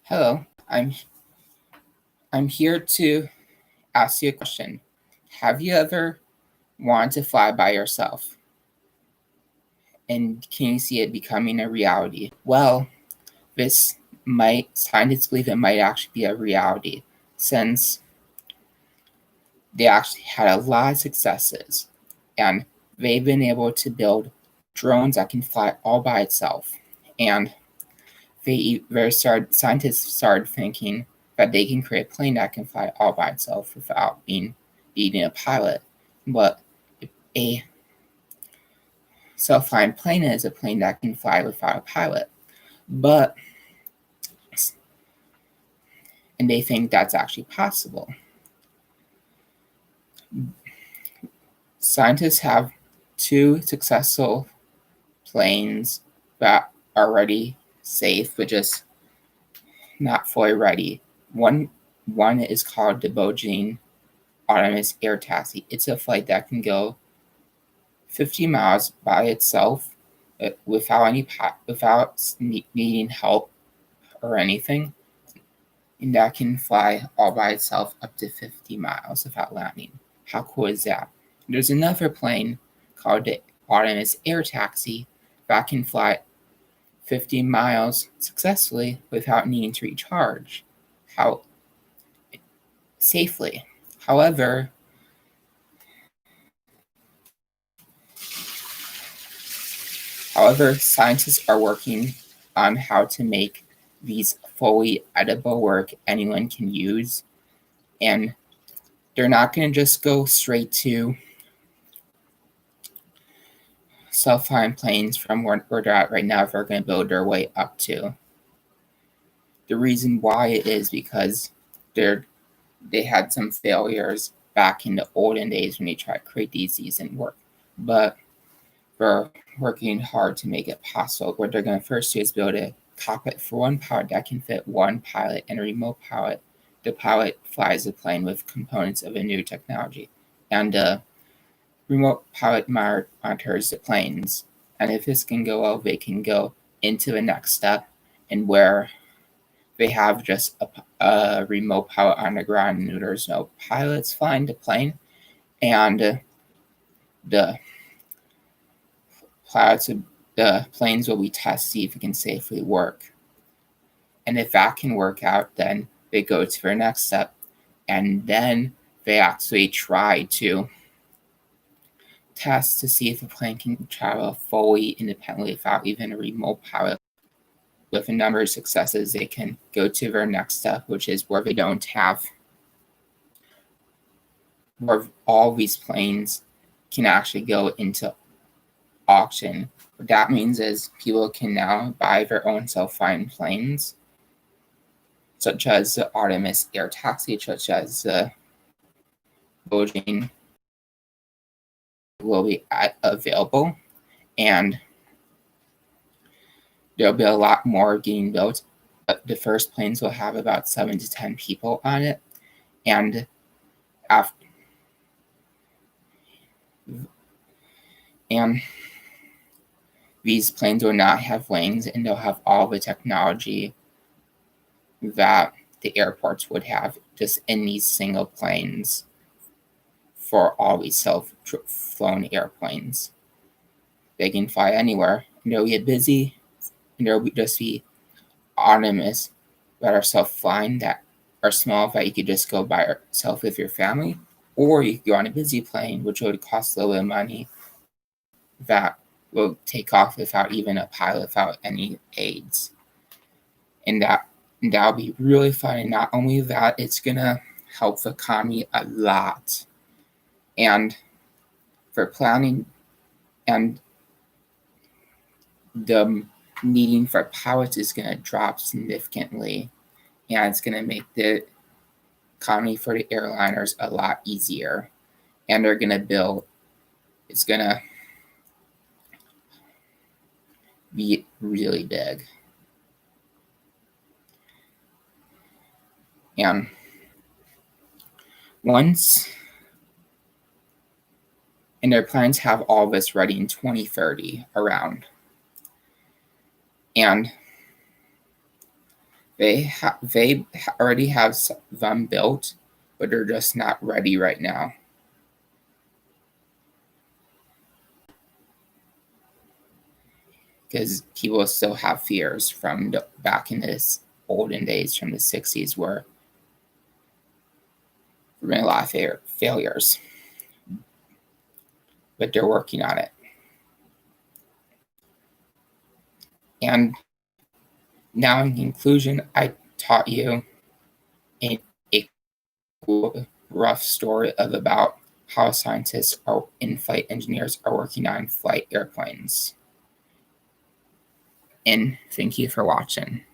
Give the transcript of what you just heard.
Hello, I'm here to ask you a question. Have you ever wanted to fly by yourself? And can you see it becoming a reality? Well, this might scientists believe it might actually be a reality since they actually had a lot of successes and they've been able to build drones that can fly all by itself. And scientists started thinking that they can create a plane that can fly all by itself without needing a pilot. But a self-flying plane is a plane that can fly without a pilot. But and they think that's actually possible. Scientists have two successful planes that are already safe, but just not fully ready. One is called the Boeing autonomous air taxi. It's a flight that can go 50 miles by itself without needing help or anything, and that can fly all by itself up to 50 miles without landing. How cool is that? There's another plane called the autonomous air taxi that can fly 50 miles successfully without needing to recharge. How safely. However, scientists are working on how to make these fully edible work anyone can use, and they're not going to just go straight to self-flying planes from where they're at right now. They're going to build their way up to. The reason why is because they had some failures back in the olden days when they tried to create these didn't work, but they're working hard to make it possible. What they're going to first do is build a cockpit for one pilot that can fit one pilot and a remote pilot. The pilot flies the plane with components of a new technology, and the remote pilot monitors the planes. And if this can go well, they can go into the next step, and where they have just a remote pilot on the ground and there's no pilots flying the plane, and the planes will be tested to see if it can safely work. And if that can work out, then they go to their next step, and then they actually try to test to see if the plane can travel fully independently without even a remote pilot. With a number of successes, they can go to their next step, which is where all these planes can actually go into auction. What that means is people can now buy their own self-flying planes, such as the autonomous air taxi, such as the Boeing will be available, and there'll be a lot more getting built. But the first planes will have about 7 to 10 people on it, and these planes will not have wings, and they'll have all the technology that the airports would have just in these single planes for all these self-flown airplanes. They can fly anywhere, and they'll get busy, and there'll just be autonomous that are self-flying that are small that you could just go by yourself with your family, or you could go on a busy plane, which would cost a little bit of money, that will take off without even a pilot, without any aids. And that'll be really fun. And not only that, it's gonna help the economy a lot. And for planning, and the needing for pilots is gonna drop significantly, and it's gonna make the economy for the airliners a lot easier. And they're gonna it's gonna be really big. And their plans have all this ready in 2030 around. And They already have them built, but they're just not ready right now. Because people still have fears from back in this olden days, from the 60s, where there have been a lot of failures. But they're working on it. And now, in conclusion, I taught you a rough story of about how scientists and flight engineers are working on flight airplanes. And thank you for watching.